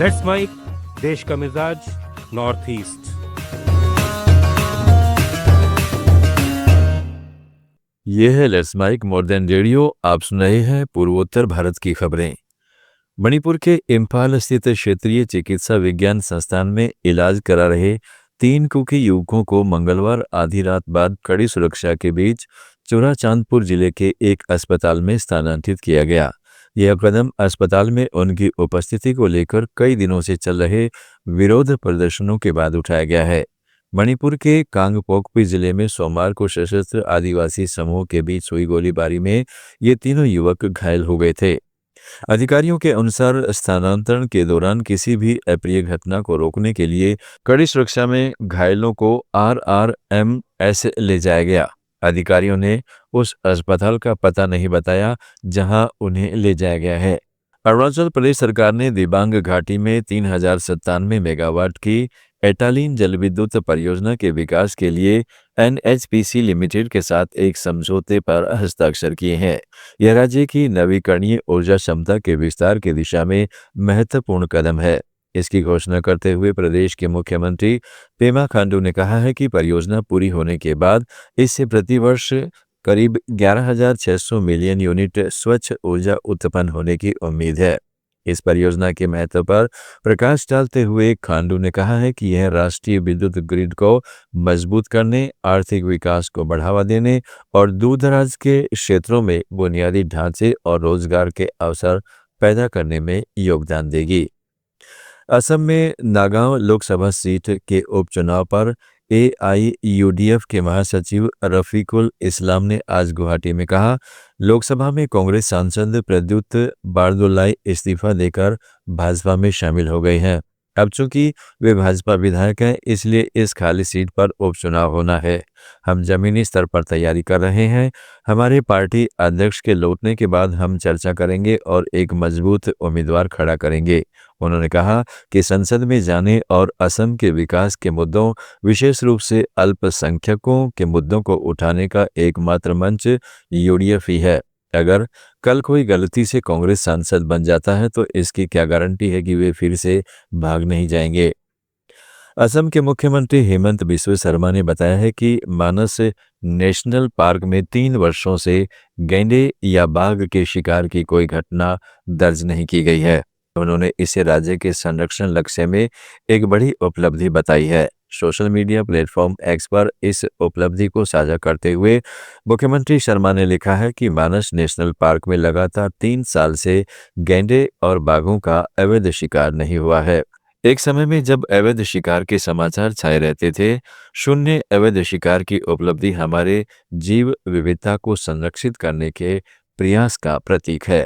Let's mic, देश का मिजाज, नॉर्थ ईस्ट। ये है लेट्स माइक मॉडर्न रेडियो। आप सुन रहे हैं पूर्वोत्तर भारत की खबरें। मणिपुर के इम्फाल स्थित क्षेत्रीय चिकित्सा विज्ञान संस्थान में इलाज करा रहे 3 कुकी युवकों को मंगलवार आधी रात बाद कड़ी सुरक्षा के बीच चूड़ाचांदपुर जिले के एक अस्पताल में स्थानांतरित किया गया। यह कदम अस्पताल में उनकी उपस्थिति को लेकर कई दिनों से चल रहे विरोध प्रदर्शनों के बाद उठाया गया है। मणिपुर के कांगपोकपी जिले में सोमवार को सशस्त्र आदिवासी समूह के बीच हुई गोलीबारी में ये तीनों युवक घायल हो गए थे। अधिकारियों के अनुसार स्थानांतरण के दौरान किसी भी अप्रिय घटना को रोकने के लिए कड़ी सुरक्षा में घायलों को RRMS ले जाया गया। अधिकारियों ने उस अस्पताल का पता नहीं बताया जहां उन्हें ले जाया गया है। अरुणाचल प्रदेश सरकार ने दिबांग घाटी में 3097 मेगावाट की एटालीन जलविद्युत परियोजना के विकास के लिए NHPC लिमिटेड के साथ एक समझौते पर हस्ताक्षर किए हैं। यह राज्य की नवीकरणीय ऊर्जा क्षमता के विस्तार की दिशा में महत्वपूर्ण कदम है। इसकी घोषणा करते हुए प्रदेश के मुख्यमंत्री पेमा खांडू ने कहा है कि परियोजना पूरी होने के बाद इससे प्रतिवर्ष करीब 11,600 मिलियन यूनिट स्वच्छ ऊर्जा उत्पन्न होने की उम्मीद है। इस परियोजना के महत्व पर प्रकाश डालते हुए खांडू ने कहा है कि यह राष्ट्रीय विद्युत ग्रिड को मजबूत करने, आर्थिक विकास को बढ़ावा देने और दूरदराज के क्षेत्रों में बुनियादी ढांचे और रोजगार के अवसर पैदा करने में योगदान देगी। असम में नागांव लोकसभा सीट के उपचुनाव पर AIUDF के महासचिव रफीकुल इस्लाम ने आज गुवाहाटी में कहा, लोकसभा में कांग्रेस सांसद प्रद्युत बारदोलाई इस्तीफा देकर भाजपा में शामिल हो गए हैं। अब चूंकि वे भाजपा विधायक हैं, इसलिए इस खाली सीट पर उपचुनाव होना है। हम जमीनी स्तर पर तैयारी कर रहे हैं। हमारे पार्टी अध्यक्ष के लौटने के बाद हम चर्चा करेंगे और एक मजबूत उम्मीदवार खड़ा करेंगे। उन्होंने कहा कि संसद में जाने और असम के विकास के मुद्दों, विशेष रूप से अल्पसंख्यकों के मुद्दों को उठाने का एकमात्र मंच UDF ही है। अगर कल कोई गलती से कांग्रेस सांसद बन जाता है तो इसकी क्या गारंटी है कि वे फिर से भाग नहीं जाएंगे। असम के मुख्यमंत्री हेमंत बिस्वा शर्मा ने बताया है कि मानस नेशनल पार्क में 3 वर्षों से गैंडे या बाघ के शिकार की कोई घटना दर्ज नहीं की गई है। उन्होंने इसे राज्य के संरक्षण लक्ष्य में एक बड़ी उपलब्धि बताई है। सोशल मीडिया प्लेटफॉर्म X पर इस उपलब्धि को साझा करते हुए मुख्यमंत्री शर्मा ने लिखा है कि मानस नेशनल पार्क में लगातार 3 साल से गैंडे और बाघों का अवैध शिकार नहीं हुआ है। एक समय में जब अवैध शिकार के समाचार छाए रहते थे, शून्य अवैध शिकार की उपलब्धि हमारे जीव विविधता को संरक्षित करने के प्रयास का प्रतीक है।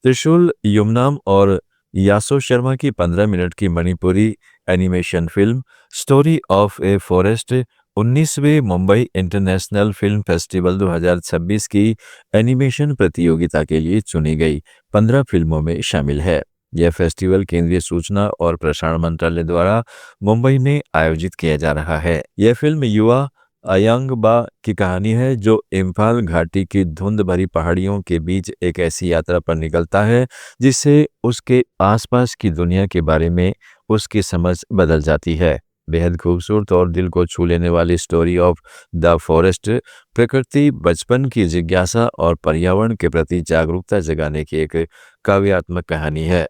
त्रिशूल युमनाम और यासो शर्मा की 15 मिनट की Manipuri animation film story of a forest 19वें मुंबई इंटरनेशनल फिल्म फेस्टिवल 2026 की एनिमेशन प्रतियोगिता के लिए चुनी गई 15 फिल्मों में शामिल है। यह फेस्टिवल केंद्रीय सूचना और प्रसारण मंत्रालय द्वारा मुंबई में आयोजित किया जा रहा है। यह फिल्म युवा अयांगबा की कहानी है जो इम्फाल घाटी की धुंध भरी पहाड़ियों के बीच एक ऐसी यात्रा पर निकलता है जिससे उसके आसपास की दुनिया के बारे में उसकी समझ बदल जाती है। बेहद खूबसूरत और दिल को छू लेने वाली स्टोरी ऑफ द फॉरेस्ट प्रकृति, बचपन की जिज्ञासा और पर्यावरण के प्रति जागरूकता जगाने की एक काव्यात्मक कहानी है।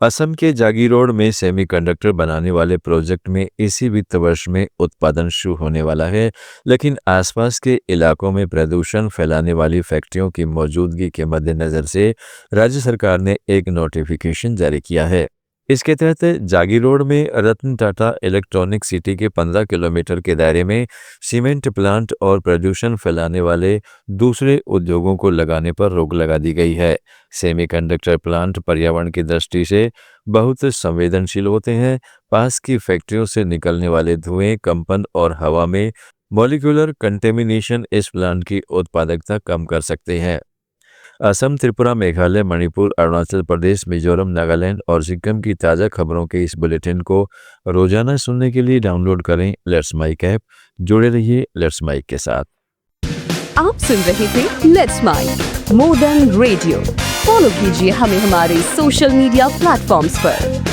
असम के जागीरोड में सेमीकंडक्टर बनाने वाले प्रोजेक्ट में इसी वित्त वर्ष में उत्पादन शुरू होने वाला है, लेकिन आसपास के इलाकों में प्रदूषण फैलाने वाली फैक्ट्रियों की मौजूदगी के मद्देनजर से राज्य सरकार ने एक नोटिफिकेशन जारी किया है। इसके तहत जागीरोड में रतन टाटा इलेक्ट्रॉनिक सिटी के 15 किलोमीटर के दायरे में सीमेंट प्लांट और प्रदूषण फैलाने वाले दूसरे उद्योगों को लगाने पर रोक लगा दी गई है। सेमीकंडक्टर प्लांट पर्यावरण की दृष्टि से बहुत संवेदनशील होते हैं। पास की फैक्ट्रियों से निकलने वाले धुएं, कंपन और हवा में मॉलिक्यूलर कंटेमिनेशन इस प्लांट की उत्पादकता कम कर सकते हैं। असम, त्रिपुरा, मेघालय, मणिपुर, अरुणाचल प्रदेश, मिजोरम, नागालैंड और सिक्किम की ताज़ा खबरों के इस बुलेटिन को रोजाना सुनने के लिए डाउनलोड करें लेट्स माइक ऐप। जुड़े रहिए लेट्स माइक के साथ। आप सुन रहे थे let's mike more than radio. Follow कीजिए हमें हमारे सोशल मीडिया प्लेटफॉर्म्स पर।